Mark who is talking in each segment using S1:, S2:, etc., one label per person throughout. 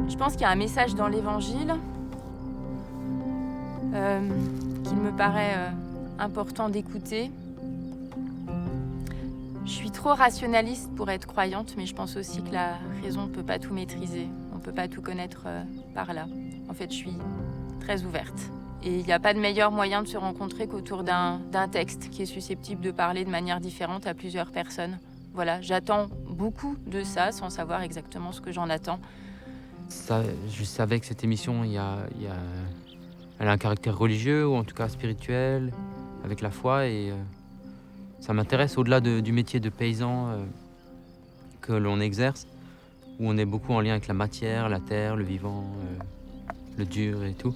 S1: Je pense qu'il y a un message dans l'Évangile qu'il me paraît important d'écouter. Je suis trop rationaliste pour être croyante, mais je pense aussi que la raison ne peut pas tout maîtriser. On ne peut pas tout connaître par là. En fait, je suis très ouverte. Et il n'y a pas de meilleur moyen de se rencontrer qu'autour d'un texte qui est susceptible de parler de manière différente à plusieurs personnes. Voilà, j'attends beaucoup de ça sans savoir exactement ce que j'en attends.
S2: Ça, je savais que cette émission, elle a un caractère religieux ou en tout cas spirituel, avec la foi. Et ça m'intéresse au-delà du métier de paysan que l'on exerce, où on est beaucoup en lien avec la matière, la terre, le vivant, le dur et tout.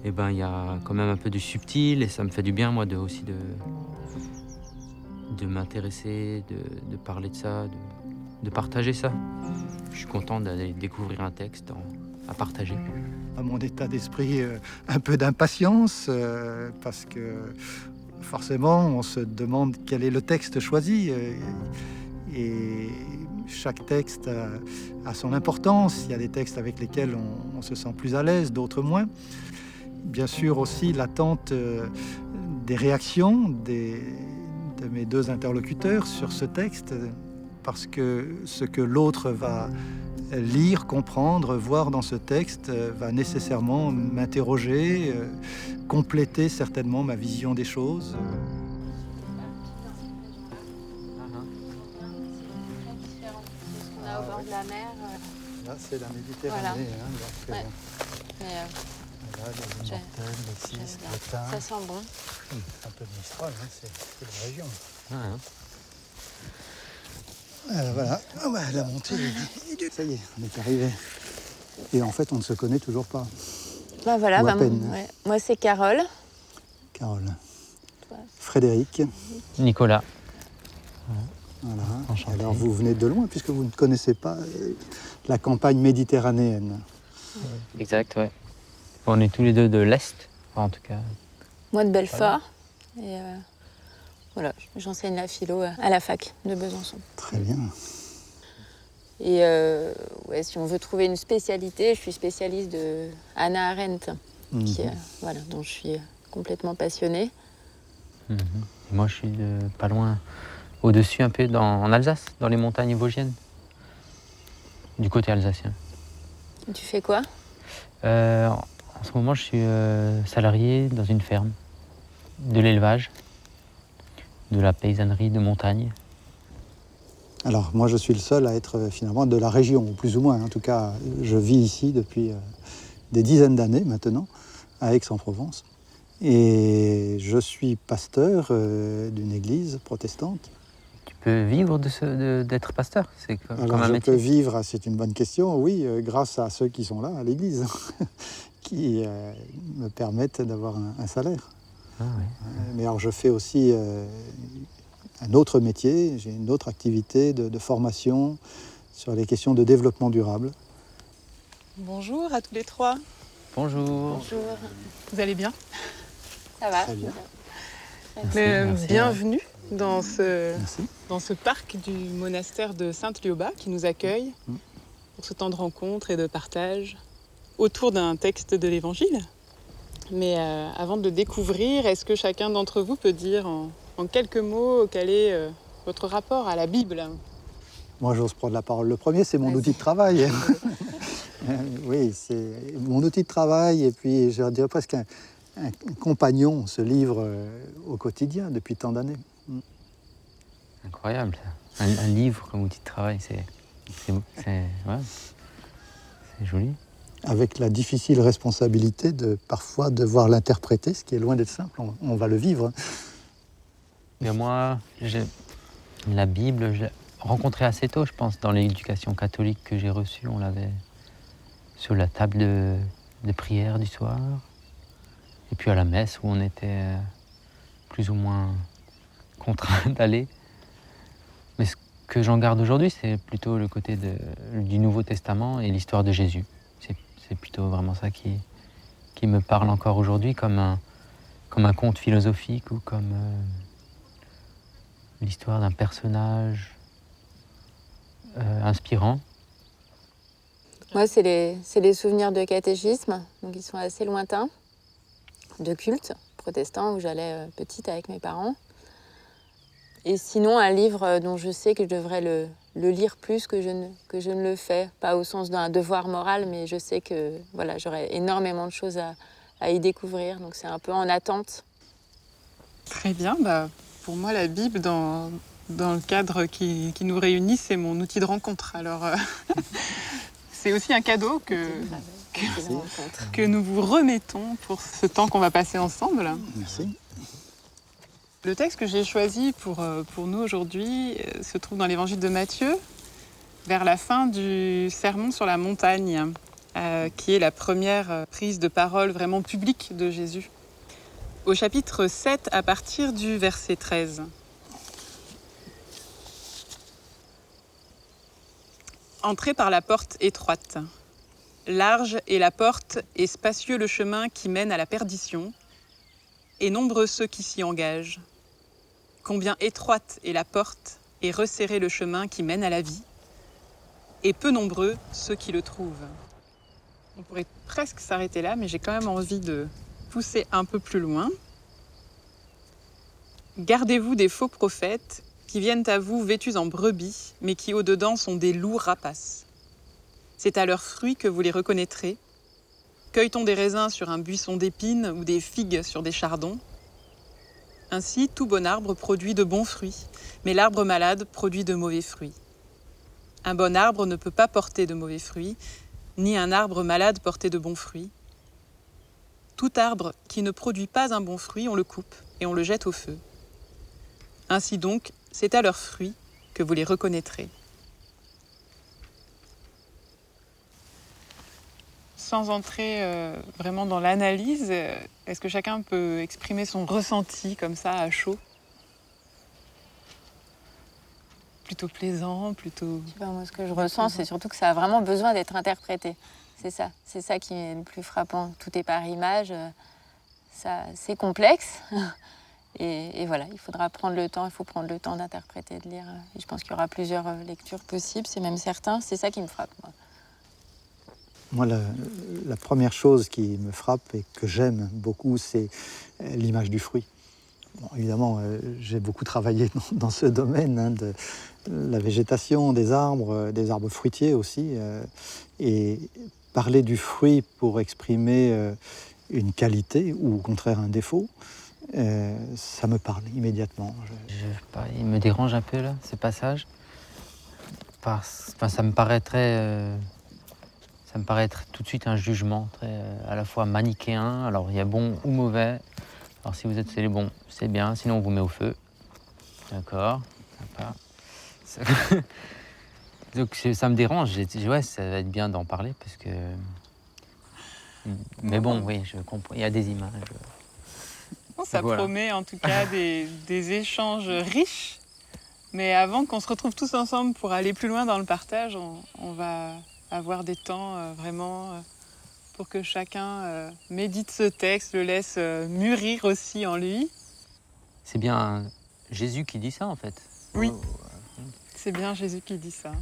S2: Et ben il y a quand même un peu du subtil et ça me fait du bien moi aussi de m'intéresser, de parler de ça, de partager ça. Je suis content d'aller découvrir un texte à partager.
S3: À mon état d'esprit, un peu d'impatience, parce que forcément, on se demande quel est le texte choisi. Et chaque texte a son importance. Il y a des textes avec lesquels on se sent plus à l'aise, d'autres moins. Bien sûr aussi l'attente des réactions de mes deux interlocuteurs sur ce texte, parce que ce que l'autre va lire, comprendre, voir dans ce texte va nécessairement m'interroger, compléter certainement ma vision des choses.
S1: Au bord de la mer.
S3: Là, c'est la Méditerranée.
S1: Voilà.
S3: Donc,
S1: Ouais.
S3: là, les Mortelles, les Cis, le Thym.
S1: Ça sent bon.
S3: Un peu de Mistral, c'est la région. Voilà, la montée. Ça y est, on est arrivé. Et en fait, on ne se connaît toujours pas.
S1: Bah voilà,
S3: Ou à peine.
S1: ouais. Moi c'est Carole.
S3: Carole. Frédéric.
S2: Nicolas.
S3: Voilà.
S2: Enchanté.
S3: Alors vous venez de loin puisque vous ne connaissez pas la campagne méditerranéenne.
S2: Exact, ouais. On est tous les deux de l'Est, en tout cas.
S1: Moi de Belfort. Et voilà, j'enseigne la philo à la fac de Besançon.
S3: Très bien.
S1: Et ouais, si on veut trouver une spécialité, je suis spécialiste de Hannah Arendt, voilà, dont je suis complètement passionnée.
S2: Et moi, je suis pas loin, au-dessus un peu, en Alsace, dans les montagnes vosgiennes, du côté alsacien.
S1: Et tu fais quoi ?
S2: En ce moment, je suis salarié dans une ferme, de l'élevage, de la paysannerie de montagne.
S3: Alors moi je suis le seul à être finalement de la région, ou plus ou moins. En tout cas, je vis ici depuis des dizaines d'années maintenant, à Aix-en-Provence. Et je suis pasteur d'une église protestante.
S2: Tu peux vivre d'être pasteur? C'est comme
S3: Alors
S2: un
S3: je
S2: métier.
S3: peux vivre, c'est une bonne question, oui, grâce à ceux qui sont là, à l'église, qui me permettent d'avoir un salaire.
S2: Ah, ouais.
S3: Mais alors je fais aussi un autre métier, j'ai une autre activité de formation sur les questions de développement durable.
S4: Bonjour à tous les trois.
S2: Bonjour.
S1: Bonjour.
S4: Vous allez bien?
S1: Ça va ?
S3: Très bien.
S2: Merci.
S4: Bienvenue dans ce
S3: Merci.
S4: parc du monastère de Sainte-Lioba qui nous accueille pour ce temps de rencontre et de partage autour d'un texte de l'Évangile. Mais avant de le découvrir, est-ce que chacun d'entre vous peut dire en quelques mots quel est votre rapport à la Bible ?
S3: Moi j'ose prendre la parole. Le premier, c'est mon
S1: Vas-y.
S3: outil de travail. Oui, c'est mon outil de travail et puis je dirais presque un compagnon, ce livre au quotidien depuis tant d'années.
S2: Incroyable, ça. Un livre comme outil de travail, c'est joli.
S3: Avec la difficile responsabilité de parfois devoir l'interpréter, ce qui est loin d'être simple, on va le vivre.
S2: Mais moi, la Bible, je l'ai rencontrée assez tôt, je pense, dans l'éducation catholique que j'ai reçue. On l'avait sur la table de prière du soir. Et puis à la messe où on était plus ou moins contraint d'aller. Mais ce que j'en garde aujourd'hui, c'est plutôt le côté du Nouveau Testament et l'histoire de Jésus. C'est plutôt vraiment ça qui me parle encore aujourd'hui, comme un conte philosophique ou comme l'histoire d'un personnage inspirant.
S1: Moi, c'est les souvenirs de catéchisme, donc ils sont assez lointains, de culte protestant où j'allais petite avec mes parents. Et sinon, un livre dont je sais que je devrais le lire plus que je ne le fais, pas au sens d'un devoir moral, mais je sais que voilà, j'aurais énormément de choses à y découvrir, donc c'est un peu en attente.
S4: Très bien, pour moi la Bible dans le cadre qui nous réunit, c'est mon outil de rencontre. Alors c'est aussi un cadeau que nous vous remettons pour ce temps qu'on va passer ensemble.
S3: Merci.
S4: Le texte que j'ai choisi pour nous aujourd'hui se trouve dans l'évangile de Matthieu, vers la fin du sermon sur la montagne, qui est la première prise de parole vraiment publique de Jésus. Au chapitre 7, à partir du verset 13. Entrez par la porte étroite. Large est la porte et spacieux le chemin qui mène à la perdition, et nombreux ceux qui s'y engagent. Combien étroite est la porte et resserré le chemin qui mène à la vie, et peu nombreux ceux qui le trouvent. On pourrait presque s'arrêter là, mais j'ai quand même envie de pousser un peu plus loin. Gardez-vous des faux prophètes qui viennent à vous vêtus en brebis, mais qui au-dedans sont des loups rapaces. C'est à leurs fruits que vous les reconnaîtrez. Cueille-t-on des raisins sur un buisson d'épines ou des figues sur des chardons ? Ainsi, tout bon arbre produit de bons fruits, mais l'arbre malade produit de mauvais fruits. Un bon arbre ne peut pas porter de mauvais fruits, ni un arbre malade porter de bons fruits. Tout arbre qui ne produit pas un bon fruit, on le coupe et on le jette au feu. Ainsi donc, c'est à leurs fruits que vous les reconnaîtrez. Sans entrer vraiment dans l'analyse, est-ce que chacun peut exprimer son ressenti comme ça, à chaud ? Plutôt plaisant, plutôt...
S1: Je sais pas, moi, ce que je ressens, c'est surtout que ça a vraiment besoin d'être interprété. C'est ça qui est le plus frappant. Tout est par image, c'est complexe. Et voilà, il faut prendre le temps d'interpréter, de lire. Et je pense qu'il y aura plusieurs lectures possibles, c'est même certain. C'est ça qui me frappe, moi.
S3: Moi, la première chose qui me frappe et que j'aime beaucoup, c'est l'image du fruit. Bon, évidemment, j'ai beaucoup travaillé dans ce domaine de la végétation, des arbres fruitiers aussi. Et parler du fruit pour exprimer une qualité ou au contraire un défaut, ça me parle immédiatement.
S2: Il me dérange un peu là, ce passage. Ça me paraît être tout de suite un jugement très, à la fois manichéen. Alors il y a bon ou mauvais. Alors si vous êtes les bons, c'est bien, sinon on vous met au feu. D'accord. Donc ça me dérange. Ouais, ça va être bien d'en parler parce que. Mais bon, oui, je comprends. Il y a des images.
S4: Ça promet en tout cas des échanges riches. Mais avant qu'on se retrouve tous ensemble pour aller plus loin dans le partage, on va avoir des temps vraiment pour que chacun médite ce texte, le laisse mûrir aussi en lui.
S2: C'est bien Jésus qui dit ça en fait.
S4: Oui, c'est bien Jésus qui dit ça.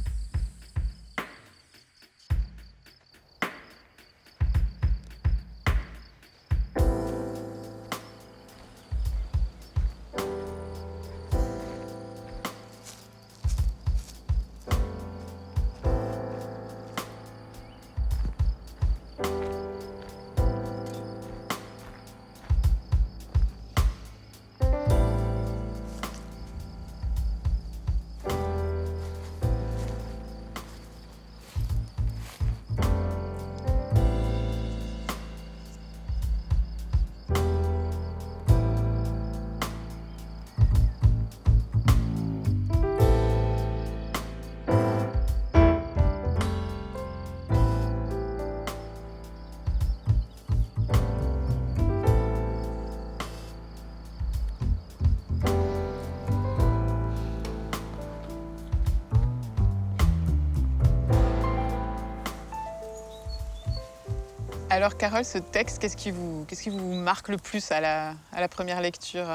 S4: Alors Carole, ce texte, qu'est-ce qui vous marque le plus à la première lecture ?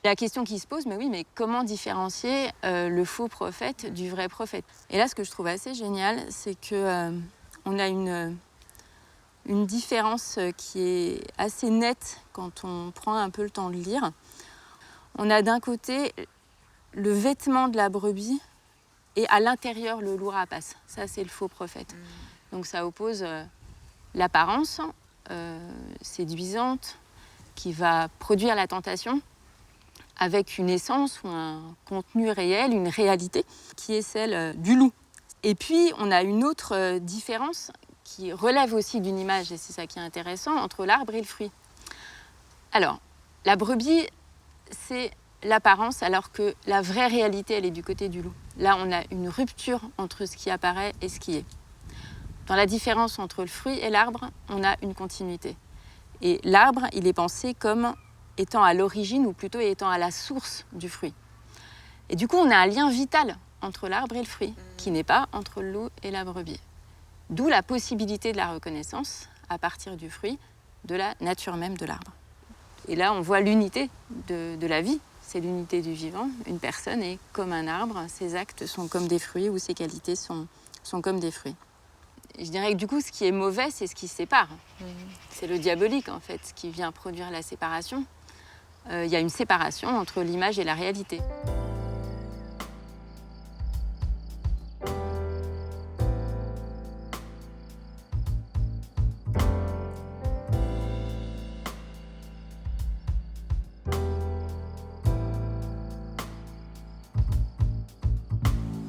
S1: La question qui se pose, mais comment différencier le faux prophète du vrai prophète ? Et là, ce que je trouve assez génial, c'est que, on a une différence qui est assez nette quand on prend un peu le temps de lire. On a d'un côté le vêtement de la brebis et à l'intérieur le loup rapace. Ça, c'est le faux prophète. Donc ça oppose l'apparence séduisante qui va produire la tentation avec une essence ou un contenu réel, une réalité qui est celle du loup. Et puis, on a une autre différence qui relève aussi d'une image, et c'est ça qui est intéressant, entre l'arbre et le fruit. Alors, la brebis, c'est l'apparence, alors que la vraie réalité, elle est du côté du loup. Là, on a une rupture entre ce qui apparaît et ce qui est. Dans la différence entre le fruit et l'arbre, on a une continuité. Et l'arbre, il est pensé comme étant à l'origine, ou plutôt étant à la source du fruit. Et du coup, on a un lien vital entre l'arbre et le fruit, qui n'est pas entre le loup et la brebis. D'où la possibilité de la reconnaissance, à partir du fruit, de la nature même de l'arbre. Et là, on voit l'unité de la vie. C'est l'unité du vivant. Une personne est comme un arbre, ses actes sont comme des fruits, ou ses qualités sont comme des fruits. Je dirais que du coup, ce qui est mauvais, c'est ce qui sépare. C'est le diabolique, en fait, qui vient produire la séparation. Il y a une séparation entre l'image et la réalité.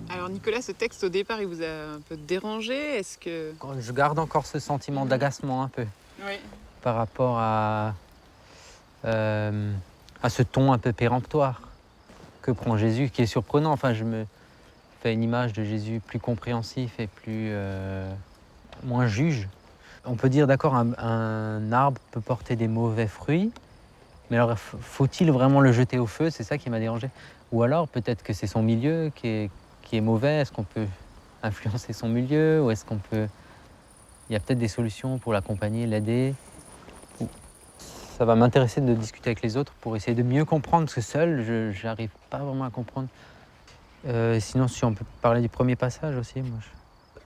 S4: Alors Nicolas, ce texte au départ, il vous a un peu dérangé? Est-ce que...
S2: Je garde encore ce sentiment d'agacement un peu
S4: Oui.
S2: par rapport à ce ton un peu péremptoire que prend Jésus, qui est surprenant. Enfin, je me fais une image de Jésus plus compréhensif et moins juge. On peut dire, d'accord, un arbre peut porter des mauvais fruits, mais alors faut-il vraiment le jeter au feu? C'est ça qui m'a dérangé. Ou alors peut-être que c'est son milieu qui est mauvais. Est-ce qu'on peut influencer son milieu, ou est-ce qu'on peut... Il y a peut-être des solutions pour l'accompagner, l'aider. Ça va m'intéresser de discuter avec les autres pour essayer de mieux comprendre, parce que seul, je n'arrive pas vraiment à comprendre. Sinon, si on peut parler du premier passage aussi.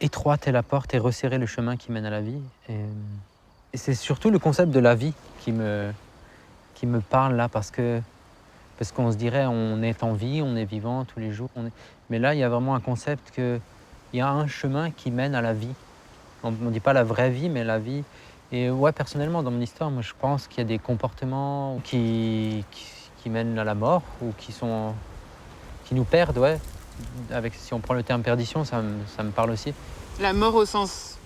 S2: Étroite est la porte et resserré le chemin qui mène à la vie. Et c'est surtout le concept de la vie qui me parle là, parce qu'on se dirait on est en vie, on est vivant tous les jours. Mais là, il y a vraiment un concept qu'il y a un chemin qui mène à la vie. On ne dit pas la vraie vie, mais la vie. Et ouais, personnellement, dans mon histoire, moi, je pense qu'il y a des comportements qui mènent à la mort, ou qui nous perdent, ouais. Si on prend le terme perdition, ça me parle aussi.
S4: La mort au sens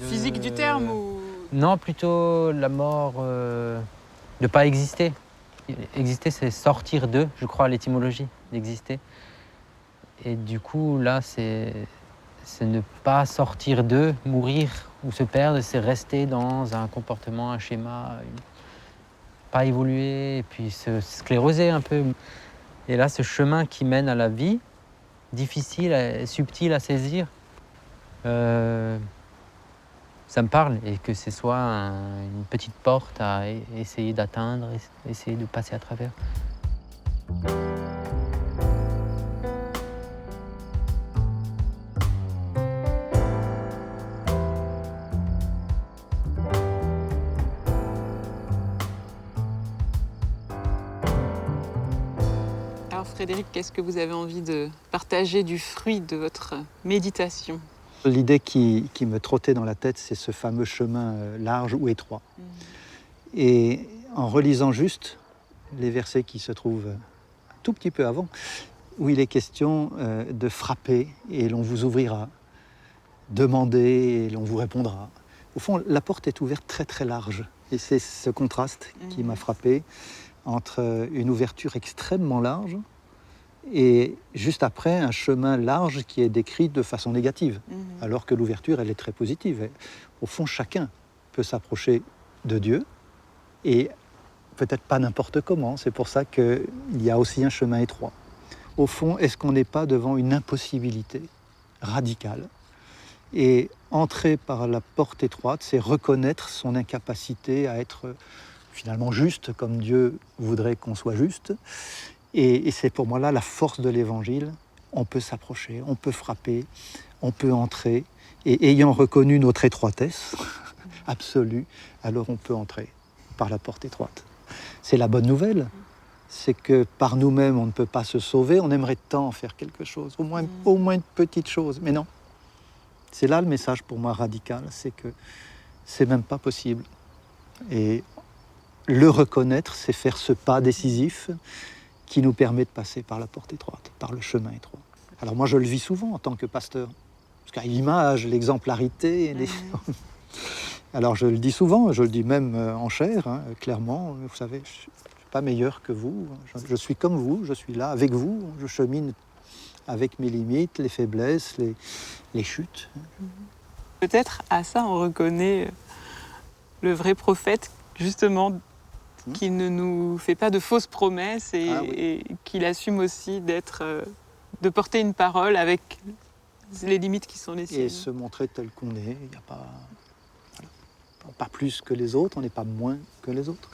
S4: physique du terme ou...
S2: Non, plutôt la mort de ne pas exister. Exister, c'est sortir d'eux, je crois à l'étymologie d'exister. Et du coup, là, c'est ne pas sortir d'eux, mourir ou se perdre, c'est rester dans un comportement, un schéma, pas évoluer, et puis se scléroser un peu. Et là, ce chemin qui mène à la vie, difficile, subtil à saisir, ça me parle, et que ce soit une petite porte à essayer d'atteindre, essayer de passer à travers.
S4: Alors Frédéric, qu'est-ce que vous avez envie de partager du fruit de votre méditation?
S3: L'idée qui me trottait dans la tête, c'est ce fameux chemin large ou étroit. Et en relisant juste les versets qui se trouvent un tout petit peu avant, où il est question de frapper et l'on vous ouvrira, demander et l'on vous répondra. Au fond, la porte est ouverte très très large. Et c'est ce contraste qui m'a frappé entre une ouverture extrêmement large et juste après un chemin large qui est décrit de façon négative, alors que l'ouverture, elle est très positive. Et, au fond, chacun peut s'approcher de Dieu, et peut-être pas n'importe comment. C'est pour ça qu'il y a aussi un chemin étroit. Au fond, est-ce qu'on n'est pas devant une impossibilité radicale? Et entrer par la porte étroite, c'est reconnaître son incapacité à être finalement juste, comme Dieu voudrait qu'on soit juste. Et c'est pour moi là la force de l'Évangile. On peut s'approcher, on peut frapper, on peut entrer, Et ayant reconnu notre étroitesse absolue, alors on peut entrer par la porte étroite. C'est la bonne nouvelle, c'est que par nous-mêmes on ne peut pas se sauver, on aimerait tant faire quelque chose, au moins une petite chose, mais non. C'est là le message pour moi radical, c'est que c'est même pas possible. Et le reconnaître, c'est faire ce pas décisif qui nous permet de passer par la porte étroite, par le chemin étroit. Alors moi je le vis souvent en tant que pasteur, parce qu'il y a l'image, l'exemplarité, Alors je le dis souvent, je le dis même en chair, hein, clairement, vous savez, je ne suis pas meilleur que vous, je suis comme vous, je suis là avec vous, je chemine avec mes limites, les faiblesses, les chutes.
S4: Peut-être à ça on reconnaît le vrai prophète, justement, qui ne nous fait pas de fausses promesses et qu'il assume aussi de porter une parole avec les limites qui sont les siennes.
S3: Et se montrer tel qu'on est, il n'y a pas plus que les autres, on n'est pas moins que les autres.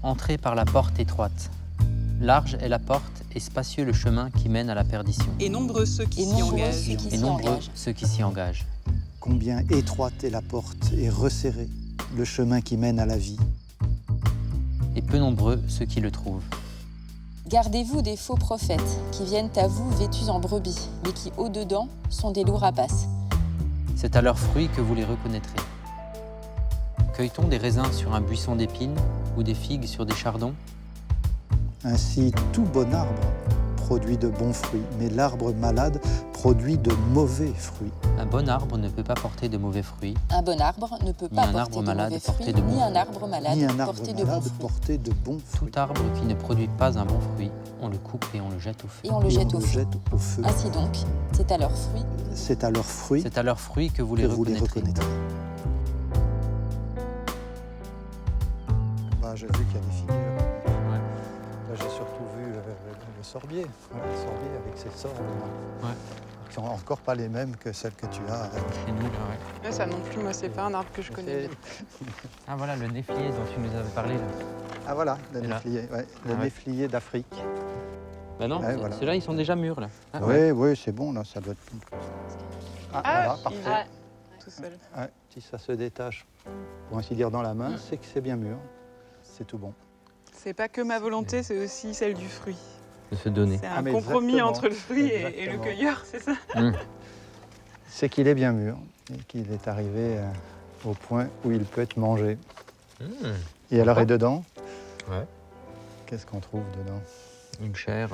S2: Entrez par la porte étroite. Large est la porte et spacieux le chemin qui mène à la perdition.
S4: Et nombreux ceux qui s'y engagent.
S2: Et nombreux ceux qui s'y engagent.
S3: Combien étroite est la porte et resserrée le chemin qui mène à la vie.
S2: Et peu nombreux ceux qui le trouvent.
S5: Gardez-vous des faux prophètes qui viennent à vous vêtus en brebis, mais qui au-dedans sont des loups rapaces.
S2: C'est à leurs fruits que vous les reconnaîtrez. Cueille-t-on des raisins sur un buisson d'épines ou des figues sur des chardons?
S3: Ainsi, tout bon arbre produit de bons fruits, mais l'arbre malade produit de mauvais fruits.
S2: Un bon arbre ne peut pas porter de mauvais fruits.
S5: Un bon arbre ne peut pas porter de mauvais fruits, ni un arbre malade porter de bons fruits.
S2: Tout arbre qui ne produit pas un bon fruit, on le coupe et on le jette au feu.
S5: Et on le jette au feu. Ainsi donc, c'est à leurs fruits.
S3: C'est à leurs fruits.
S2: C'est à leurs fruits que vous les reconnaîtrez.
S3: J'ai vu qu'il y a des figues. Là, j'ai surtout vu le sorbier. Voilà, le sorbier avec ses sorts. Qui sont encore pas les mêmes que celles que tu as.
S2: Chez nous,
S4: Là, ça non plus, moi, c'est pas un arbre que je connais.
S2: Ah voilà, le néflier dont tu nous avais parlé là.
S3: Ah voilà, le néflier, le néflier d'Afrique.
S2: Ben non,
S3: voilà.
S2: Ceux-là, ils sont déjà mûrs là.
S3: Ah, oui, c'est bon, là, ça doit être... voilà, parfait.
S4: Tout seul.
S3: Si ça se détache, pour ainsi dire, dans la main, c'est que c'est bien mûr. C'est tout bon.
S4: C'est pas que ma volonté, c'est aussi celle du fruit.
S2: De se donner.
S4: C'est un compromis entre le fruit et le cueilleur, c'est ça?
S3: C'est qu'il est bien mûr et qu'il est arrivé au point où il peut être mangé. Et alors, et dedans, qu'est-ce qu'on trouve dedans?
S2: Une chair,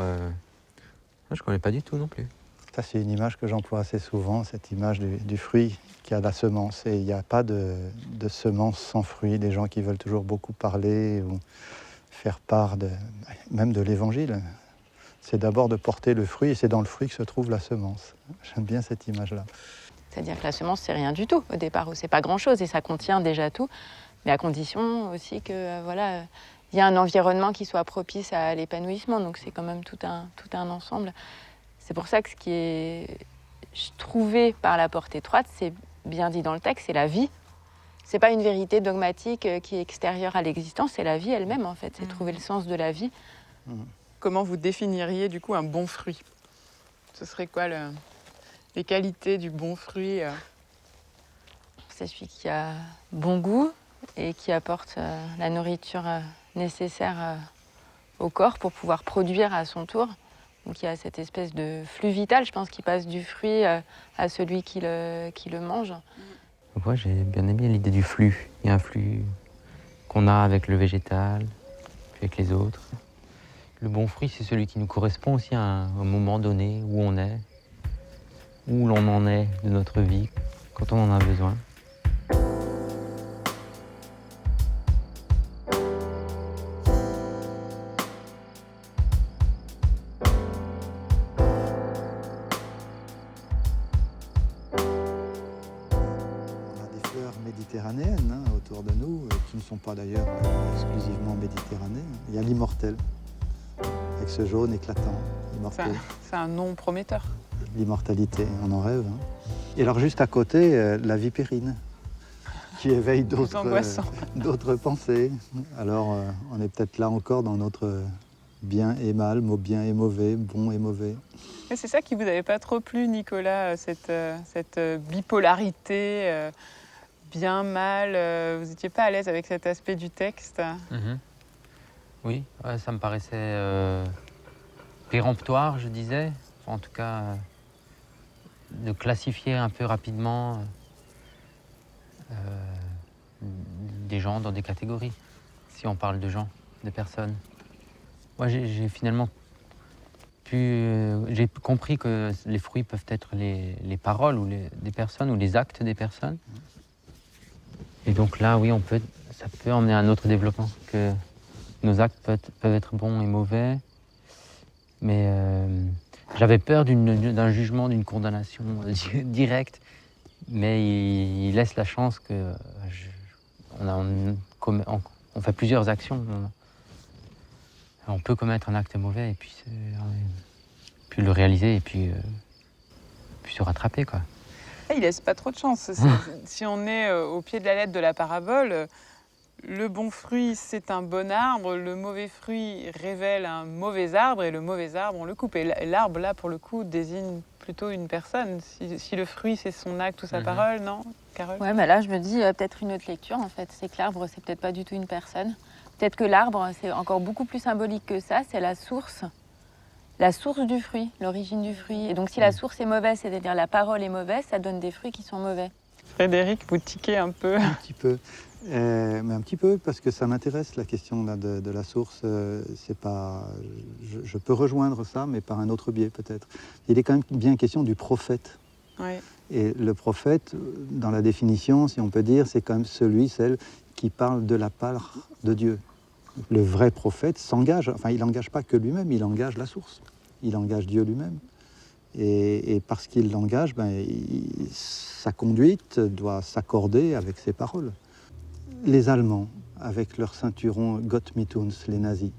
S2: je connais pas du tout non plus.
S3: Ça, c'est une image que j'emploie assez souvent, cette image du fruit qui a la semence. Et il n'y a pas de semence sans fruit. Des gens qui veulent toujours beaucoup parler ou faire part même de l'évangile. C'est d'abord de porter le fruit et c'est dans le fruit que se trouve la semence. J'aime bien cette image-là.
S1: C'est-à-dire que la semence, c'est rien du tout au départ, ou c'est pas grand-chose et ça contient déjà tout, mais à condition aussi que il y a un environnement qui soit propice à l'épanouissement. Donc c'est quand même tout un ensemble. C'est pour ça que ce qui est trouvé par la porte étroite, c'est bien dit dans le texte, c'est la vie. C'est pas une vérité dogmatique qui est extérieure à l'existence, c'est la vie elle-même en fait. C'est trouver le sens de la vie.
S4: Comment vous définiriez du coup un bon fruit? Ce serait quoi les qualités du bon fruit?
S1: C'est celui qui a bon goût et qui apporte la nourriture nécessaire au corps pour pouvoir produire à son tour. Donc il y a cette espèce de flux vital, je pense, qui passe du fruit à celui qui le mange.
S2: Moi, j'ai bien aimé l'idée du flux. Il y a un flux qu'on a avec le végétal, puis avec les autres. Le bon fruit, c'est celui qui nous correspond aussi à un moment donné où on est, où l'on en est de notre vie, quand on en a besoin.
S3: Méditerranéennes autour de nous, qui ne sont pas d'ailleurs exclusivement méditerranéennes. Il y a l'immortel, avec ce jaune éclatant, immortel.
S4: C'est un nom prometteur.
S3: L'immortalité, on en rêve. Et alors juste à côté, la vipérine, qui éveille d'autres pensées. Alors on est peut-être là encore dans notre bien et mal, bien et mauvais, bon et mauvais.
S4: Et c'est ça qui vous avait pas trop plu, Nicolas, cette bipolarité, bien, mal. Vous n'étiez pas à l'aise avec cet aspect du texte?
S2: Oui, ouais, ça me paraissait péremptoire, je disais. Enfin, en tout cas, de classifier un peu rapidement des gens dans des catégories, si on parle de gens, de personnes. Moi, j'ai finalement j'ai compris que les fruits peuvent être les paroles ou des personnes ou les actes des personnes. Et donc là, oui, ça peut emmener à un autre développement, que nos actes peuvent être bons et mauvais. Mais j'avais peur d'un jugement, d'une condamnation directe. Mais il laisse la chance que on fait plusieurs actions. On peut commettre un acte mauvais et puis le réaliser et puis se rattraper, quoi.
S4: Il laisse pas trop de chance. Si on est au pied de la lettre de la parabole, le bon fruit, c'est un bon arbre, le mauvais fruit révèle un mauvais arbre, et le mauvais arbre, on le coupe. Et l'arbre, là, pour le coup, désigne plutôt une personne. Si le fruit, c'est son acte ou sa parole, non, Carole?
S1: Ouais, mais là, je me dis peut-être une autre lecture, en fait. C'est que l'arbre, c'est peut-être pas du tout une personne. Peut-être que l'arbre, c'est encore beaucoup plus symbolique que ça, c'est la source du fruit, l'origine du fruit. Et donc si la source est mauvaise, c'est-à-dire la parole est mauvaise, ça donne des fruits qui sont mauvais.
S4: Frédéric, vous tiquez un peu?
S3: Un petit peu. Mais un petit peu, parce que ça m'intéresse, la question là, de la source. C'est pas, je peux rejoindre ça, mais par un autre biais peut-être. Il est quand même bien question du prophète.
S4: Oui.
S3: Et le prophète, dans la définition, si on peut dire, c'est quand même celle qui parle de la part de Dieu. Le vrai prophète s'engage, enfin il n'engage pas que lui-même, il engage la source, il engage Dieu lui-même. Et parce qu'il l'engage, sa conduite doit s'accorder avec ses paroles. Les Allemands, avec leur ceinturon Gott mit uns, les nazis,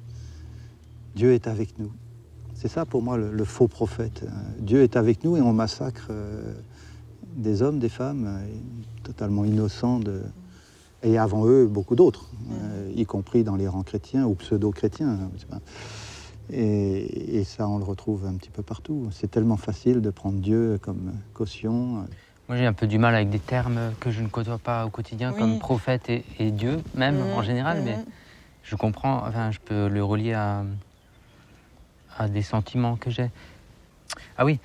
S3: Dieu est avec nous. C'est ça pour moi le faux prophète. Dieu est avec nous et on massacre des hommes, des femmes, totalement innocents et avant eux, beaucoup d'autres, y compris dans les rangs chrétiens ou pseudo-chrétiens. Et ça, on le retrouve un petit peu partout. C'est tellement facile de prendre Dieu comme caution.
S2: Moi, j'ai un peu du mal avec des termes que je ne côtoie pas au quotidien, comme prophète et Dieu, même en général, mais je comprends, enfin, je peux le relier à des sentiments que j'ai. Ah oui,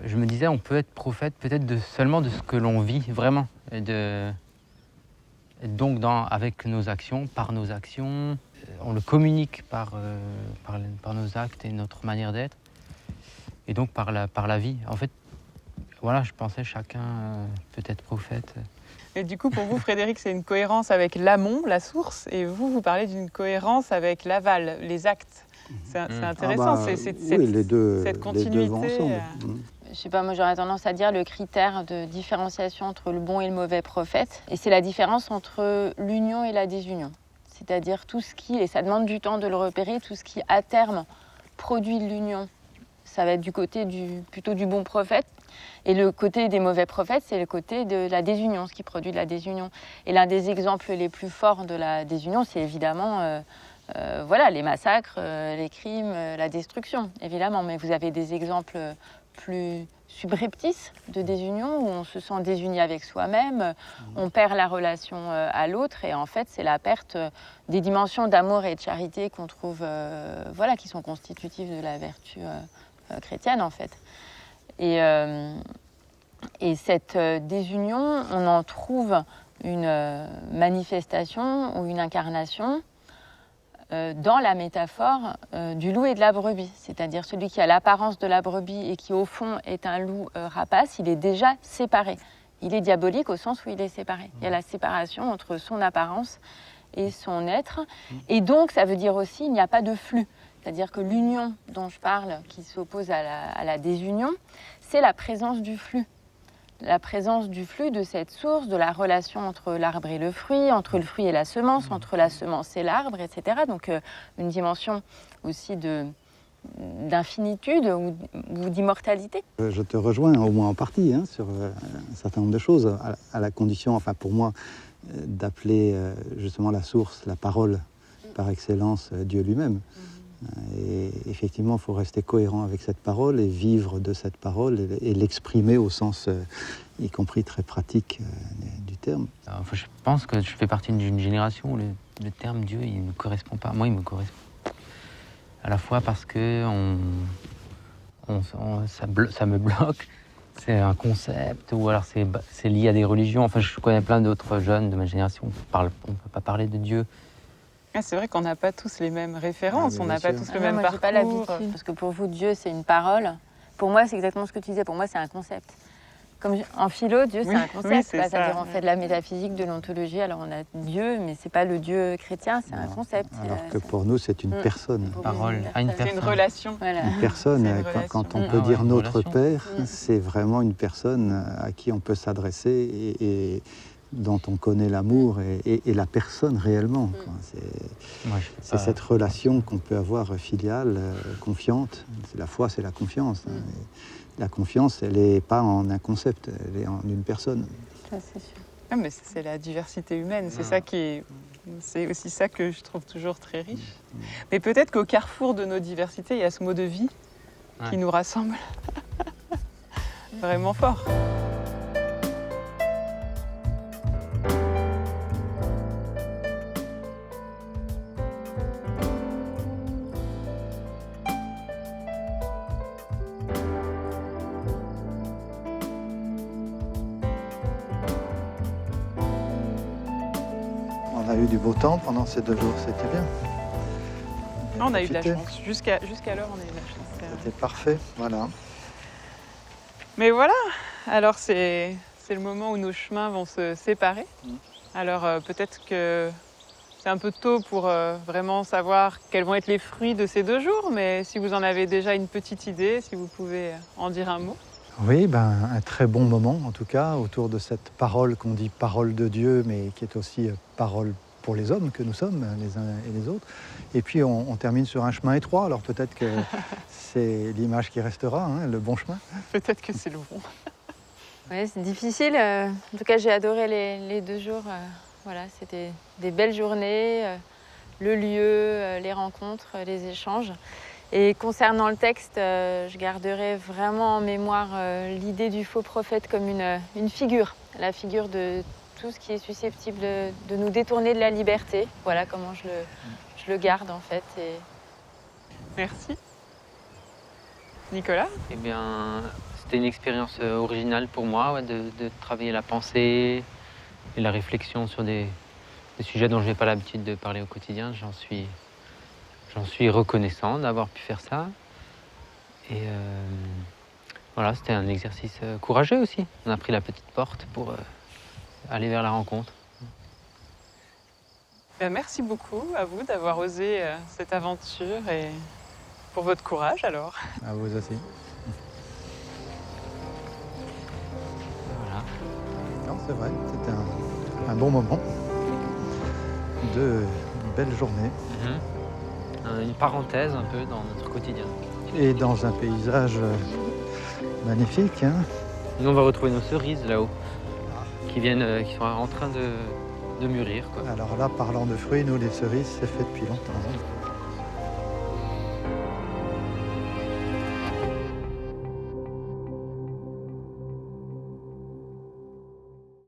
S2: je me disais, on peut être prophète peut-être seulement de ce que l'on vit vraiment, et donc avec nos actions, par nos actions, on le communique par nos actes et notre manière d'être, et donc par la vie. En fait, voilà, je pensais chacun peut être prophète.
S4: Et du coup, pour vous, Frédéric, c'est une cohérence avec l'amont, la source, et vous parlez d'une cohérence avec l'aval, les actes. C'est intéressant, cette continuité.
S3: Les deux vont ensemble.
S1: Je sais pas, moi j'aurais tendance à dire le critère de différenciation entre le bon et le mauvais prophète. Et c'est la différence entre l'union et la désunion. C'est-à-dire tout ce qui, et ça demande du temps de le repérer, tout ce qui à terme produit l'union, ça va être du côté plutôt du bon prophète. Et le côté des mauvais prophètes, c'est le côté de la désunion, ce qui produit de la désunion. Et l'un des exemples les plus forts de la désunion, c'est évidemment les massacres, les crimes, la destruction, évidemment. Mais vous avez des exemples plus subreptices de désunion, où on se sent désuni avec soi-même, on perd la relation à l'autre, et en fait, c'est la perte des dimensions d'amour et de charité qu'on trouve, qui sont constitutives de la vertu chrétienne, en fait. Et cette désunion, on en trouve une manifestation ou une incarnation dans la métaphore du loup et de la brebis. C'est-à-dire celui qui a l'apparence de la brebis et qui au fond est un loup rapace, il est déjà séparé. Il est diabolique au sens où il est séparé. Il y a la séparation entre son apparence et son être. Et donc ça veut dire aussi qu'il n'y a pas de flux. C'est-à-dire que l'union dont je parle, qui s'oppose à la désunion, c'est la présence du flux. La présence du flux de cette source, de la relation entre l'arbre et le fruit, entre le fruit et la semence, entre la semence et l'arbre, etc. Donc une dimension aussi d'infinitude ou d'immortalité.
S3: Je te rejoins au moins en partie sur un certain nombre de choses, à la condition, enfin pour moi, d'appeler justement la source, la parole, par excellence, Dieu lui-même. Et effectivement, il faut rester cohérent avec cette parole et vivre de cette parole et l'exprimer au sens, y compris très pratique du terme.
S2: Alors, je pense que je fais partie d'une génération où le terme Dieu, il ne me correspond pas. Moi, il me correspond. À la fois parce que ça me bloque, c'est un concept, ou alors c'est lié à des religions. Enfin, je connais plein d'autres jeunes de ma génération. On ne peut pas parler de Dieu.
S4: Ah, c'est vrai qu'on n'a pas tous les mêmes références,
S3: Ah,
S4: on n'a pas
S3: sûr.
S4: tous le même
S1: moi,
S4: parcours.
S1: j'ai pas l'habitude, parce que pour vous, Dieu, c'est une parole. Pour moi, c'est exactement ce que tu disais. Pour moi, c'est un concept. En philo, Dieu, c'est
S4: Oui,
S1: un concept.
S4: oui, c'est
S1: C'est-à-dire,
S4: ça.
S1: on fait de la métaphysique, de l'ontologie. Alors, on a Dieu, mais c'est pas le Dieu chrétien, c'est un
S3: Non.
S1: concept.
S3: Alors que pour nous, c'est une personne.
S1: Pour vous,
S2: Parole,
S1: c'est
S2: à une
S1: personne.
S4: C'est une
S2: personne.
S4: relation.
S1: Voilà.
S3: Une personne,
S4: C'est une
S3: quand on
S4: relation.
S3: peut
S2: Ah
S3: dire
S2: ouais, une
S3: notre
S2: relation.
S3: Père,
S1: Mm.
S3: c'est vraiment une personne à qui on peut s'adresser et dont on connaît l'amour et la personne réellement, quoi.
S2: Moi,
S3: C'est cette relation qu'on peut avoir filiale, confiante. La foi, c'est la confiance. Hein. Et la confiance, elle n'est pas en un concept, elle est en une personne.
S1: Ça, c'est sûr.
S4: Ah, mais c'est la diversité humaine, c'est
S2: Ah.
S4: ça qui est... C'est aussi ça que je trouve toujours très riche. Mais peut-être qu'au carrefour de nos diversités, il y a ce mot de vie qui
S2: Ouais.
S4: nous rassemble vraiment fort.
S3: On a eu du beau temps pendant ces 2 jours, c'était bien.
S4: Ah, on a eu de la
S3: Profité.
S4: chance. Jusqu'à l'heure, on a eu de la chance. c'est vrai.
S3: C'était parfait, voilà.
S4: Mais voilà, alors c'est le moment où nos chemins vont se séparer. Alors peut-être que c'est un peu tôt pour vraiment savoir quels vont être les fruits de ces 2 jours, mais si vous en avez déjà une petite idée, si vous pouvez en dire un mot.
S3: Oui, un très bon moment en tout cas, autour de cette parole qu'on dit parole de Dieu, mais qui est aussi parole pour les hommes que nous sommes, les uns et les autres. Et puis on termine sur un chemin étroit, alors peut-être que c'est l'image qui restera, hein, le bon chemin.
S4: Peut-être que c'est le bon.
S1: Oui, c'est difficile. En tout cas, j'ai adoré les 2 jours. Voilà, c'était des belles journées, le lieu, les rencontres, les échanges. Et concernant le texte, je garderai vraiment en mémoire l'idée du faux prophète comme une figure, la figure de tout ce qui est susceptible de nous détourner de la liberté. Voilà comment je le garde en fait. Et...
S4: Merci. Nicolas?
S2: Eh bien, c'était une expérience originale pour moi, ouais, de travailler la pensée et la réflexion sur des sujets dont je n'ai pas l'habitude de parler au quotidien. J'en suis reconnaissant d'avoir pu faire ça. Et voilà, c'était un exercice courageux aussi. On a pris la petite porte pour aller vers la rencontre.
S4: Ben, merci beaucoup à vous d'avoir osé cette aventure et pour votre courage alors.
S3: À vous aussi.
S2: Voilà.
S3: Non, c'est vrai, c'était un bon moment. 2 belles journées.
S2: Une parenthèse un peu dans notre quotidien.
S3: Et dans un paysage magnifique. Hein.
S2: Nous, on va retrouver nos cerises là-haut, qui sont en train de mûrir, quoi.
S3: Alors là, parlant de fruits, nous, les cerises, c'est fait depuis longtemps. Hein.